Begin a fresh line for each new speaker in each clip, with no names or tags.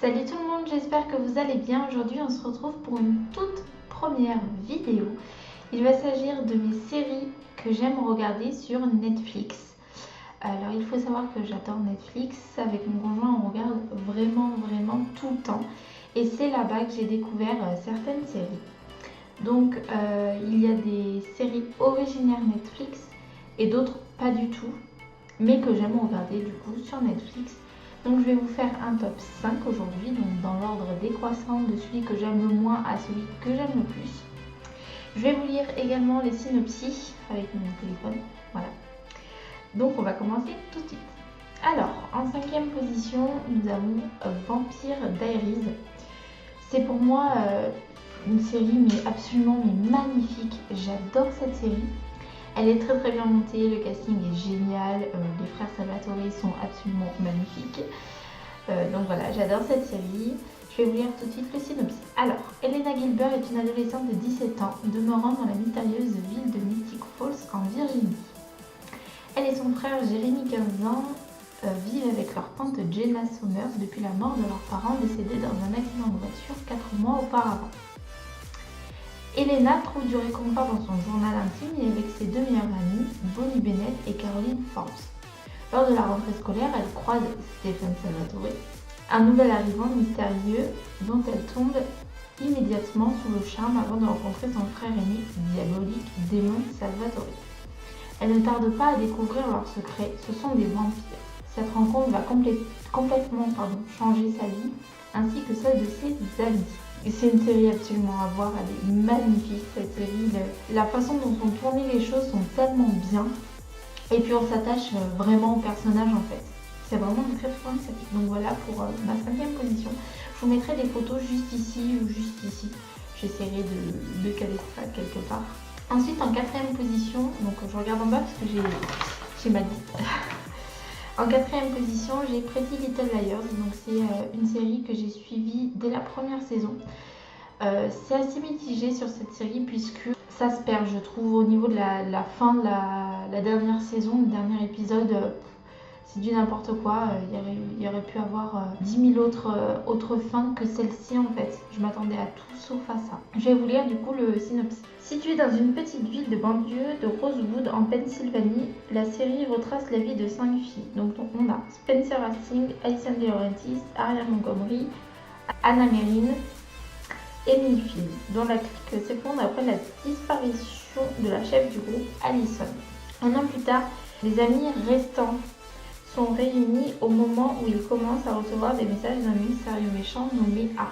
Salut tout le monde, j'espère que vous allez bien. Aujourd'hui on se retrouve pour une toute première vidéo. Il va s'agir de mes séries que j'aime regarder sur Netflix. Alors il faut savoir que j'adore Netflix. Avec mon conjoint on regarde vraiment tout le temps. Et c'est là-bas que j'ai découvert certaines séries. Donc il y a des séries originaires Netflix et d'autres pas du tout, mais que j'aime regarder du coup sur Netflix. Donc je vais vous faire un top 5 aujourd'hui, donc dans l'ordre décroissant de celui que j'aime le moins à celui que j'aime le plus. Je vais vous lire également les synopsis avec mon téléphone, voilà. Donc on va commencer tout de suite. Alors, en 5e position, nous avons Vampire Diaries. C'est pour moi une série absolument magnifique, j'adore cette série. Elle est très bien montée, le casting est génial, les frères Salvatore sont absolument magnifiques. Donc voilà, j'adore cette série. Je vais vous lire tout de suite le synopsis. Alors, Elena Gilbert est une adolescente de 17 ans, demeurant dans la mystérieuse ville de Mystic Falls en Virginie. Elle et son frère Jeremy, 15 ans, vivent avec leur tante Jenna Somers depuis la mort de leurs parents décédés dans un accident de voiture 4 mois auparavant. Elena trouve du réconfort dans son journal intime et avec ses deux meilleures amies, Bonnie Bennett et Caroline Forbes. Lors de la rentrée scolaire, elle croise Stephen Salvatore, un nouvel arrivant mystérieux dont elle tombe immédiatement sous le charme avant de rencontrer son frère aîné, diabolique Démon Salvatore. Elle ne tarde pas à découvrir leurs secrets, ce sont des vampires. Cette rencontre va complètement changer sa vie, ainsi que celle de ses amis. C'est une série absolument à voir, elle est magnifique cette série. La façon dont sont tournées les choses sont tellement bien. Et puis on s'attache vraiment au personnage en fait. C'est vraiment une très bonne série. Donc voilà pour ma 5e position. Je vous mettrai des photos juste ici ou juste ici. J'essaierai de caler ça quelque part. Ensuite en 4e position, donc je regarde en bas parce que j'ai ma liste. En 4e position, j'ai Pretty Little Liars, donc c'est une série que j'ai suivie dès la première saison. C'est assez mitigé sur cette série puisque ça se perd, je trouve, au niveau de la fin de la dernière saison, le dernier épisode. C'est du n'importe quoi, il y aurait pu avoir 10 000 autres fins que celle-ci en fait. Je m'attendais à tout sauf à ça. Je vais vous lire du coup le synopsis. Située dans une petite ville de banlieue de Rosewood en Pennsylvanie, la série retrace la vie de 5 filles. Donc on a Spencer Hastings, Alison De Laurentiis, Aria Montgomery, Anna Merrin et Millfield, dont la clique s'effondre après la disparition de la chef du groupe, Alison. Un an plus tard, les amis restants sont réunis au moment où ils commencent à recevoir des messages d'un mystérieux méchant nommé A.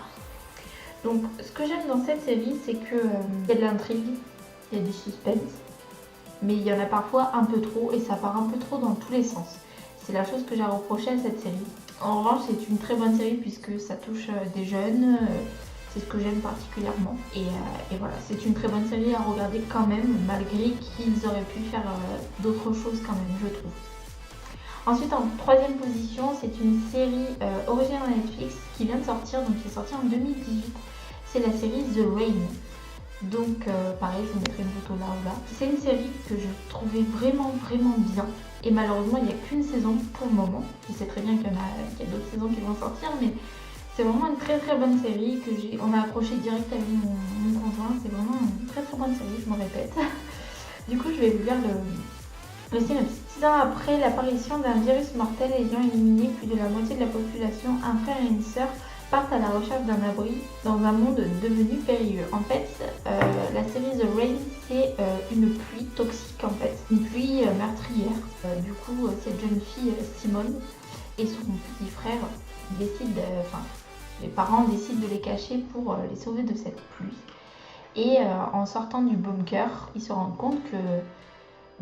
Donc ce que j'aime dans cette série, c'est qu'il y a de l'intrigue, il y a du suspense, mais il y en a parfois un peu trop et ça part un peu trop dans tous les sens. C'est la chose que j'ai reproché à cette série. En revanche, c'est une très bonne série puisque ça touche des jeunes, c'est ce que j'aime particulièrement. Et voilà, c'est une très bonne série à regarder quand même, malgré qu'ils auraient pu faire d'autres choses quand même, je trouve. Ensuite, en 3e position, c'est une série originale Netflix qui vient de sortir, donc qui est sortie en 2018. C'est la série The Rain. Donc, pareil, je vous mettrai une photo là ou là. C'est une série que je trouvais vraiment bien. Et malheureusement, il n'y a qu'une saison pour le moment. Je sais très bien qu'il y a d'autres saisons qui vont sortir, mais c'est vraiment une très bonne série que on a accroché direct avec mon conjoint. C'est vraiment une très bonne série, je me répète. Du coup, je vais vous lire le synopsis. 6 ans après l'apparition d'un virus mortel ayant éliminé plus de la moitié de la population, un frère et une sœur partent à la recherche d'un abri dans un monde devenu périlleux. En fait, la série The Rain, c'est une pluie toxique en fait, une pluie meurtrière. Du coup, cette jeune fille, Simone, et son petit frère les parents décident de les cacher pour les sauver de cette pluie. Et en sortant du bunker, ils se rendent compte que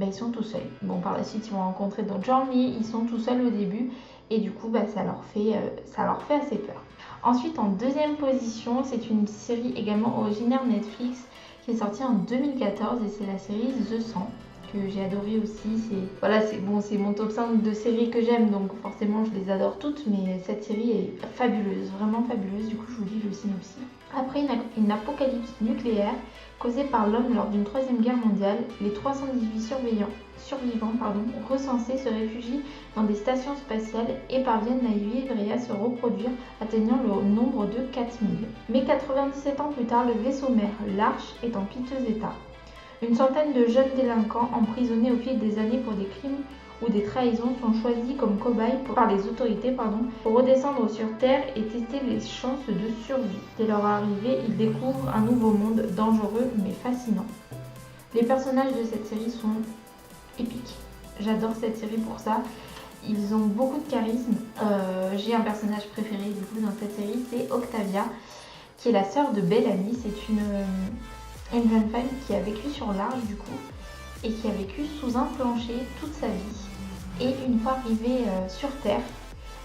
ils sont tout seuls. Bon, par la suite, ils vont rencontrer d'autres gens, mais ils sont tout seuls au début. Et du coup, ça leur fait assez peur. Ensuite, en 2e position, c'est une série également originaire Netflix qui est sortie en 2014 et c'est la série The 100 que j'ai adoré aussi. C'est mon top 5 de séries que j'aime, donc forcément je les adore toutes, mais cette série est fabuleuse, vraiment fabuleuse. Du coup, je vous lis le synopsis. Après une apocalypse nucléaire causée par l'homme lors d'une troisième guerre mondiale, les 318 survivants recensés se réfugient dans des stations spatiales et parviennent à y vivre et à se reproduire, atteignant le nombre de 4000. Mais 97 ans plus tard, le vaisseau mère, l'Arche, est en piteux état. Une centaine de jeunes délinquants emprisonnés au fil des années pour des crimes ou des trahisons sont choisis comme cobayes par les autorités pour redescendre sur Terre et tester les chances de survie. Dès leur arrivée, ils découvrent un nouveau monde dangereux mais fascinant. Les personnages de cette série sont épiques. J'adore cette série pour ça. Ils ont beaucoup de charisme. J'ai un personnage préféré du coup dans cette série, c'est Octavia, qui est la sœur de Bellamy. C'est une jeune femme qui a vécu sur l'Arche du coup et qui a vécu sous un plancher toute sa vie. Et une fois arrivée sur Terre,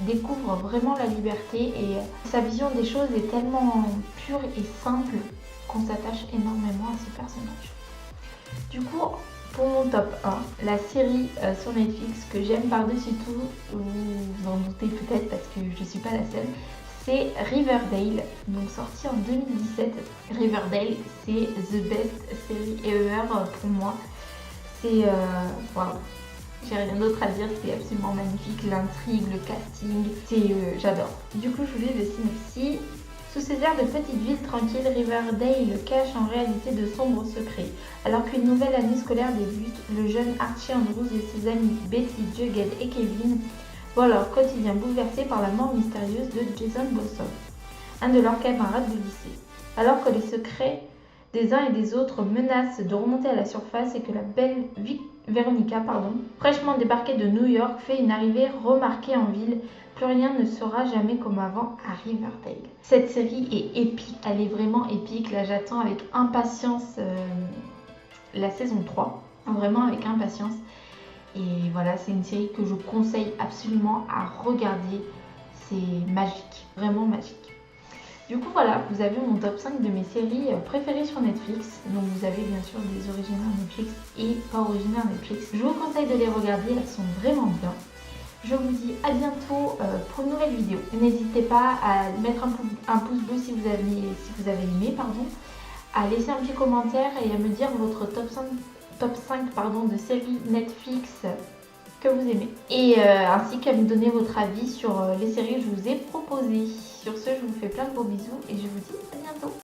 découvre vraiment la liberté et sa vision des choses est tellement pure et simple qu'on s'attache énormément à ce personnage. Du coup, pour mon top 1, la série sur Netflix que j'aime par-dessus tout, vous en doutez peut-être parce que je ne suis pas la seule, c'est Riverdale, donc sorti en 2017. Riverdale, c'est the best série ever pour moi. C'est waouh, j'ai rien d'autre à dire, c'est absolument magnifique, l'intrigue, le casting, j'adore. Du coup, je vous lis le synopsis. Sous ces airs de petite ville tranquille, Riverdale cache en réalité de sombres secrets. Alors qu'une nouvelle année scolaire débute, le jeune Archie Andrews et ses amis Betty, Jughead et Kevin voient leur quotidien bouleversé par la mort mystérieuse de Jason Blossom, un de leurs camarades de lycée. Alors que les secrets des uns et des autres menacent de remonter à la surface et que la belle Veronica, fraîchement débarquée de New York, fait une arrivée remarquée en ville, plus rien ne sera jamais comme avant à Riverdale. Cette série est épique, elle est vraiment épique. Là, j'attends avec impatience la saison 3, vraiment avec impatience. Et voilà, c'est une série que je conseille absolument à regarder. C'est magique, vraiment magique. Du coup, voilà, vous avez mon top 5 de mes séries préférées sur Netflix. Donc, vous avez bien sûr des originales Netflix et pas originales Netflix. Je vous conseille de les regarder, elles sont vraiment bien. Je vous dis à bientôt pour une nouvelle vidéo. N'hésitez pas à mettre un pouce bleu si vous avez aimé, à laisser un petit commentaire et à me dire votre top 5 de séries Netflix que vous aimez. Et ainsi qu'à me donner votre avis sur les séries que je vous ai proposées. Sur ce, je vous fais plein de gros bisous et je vous dis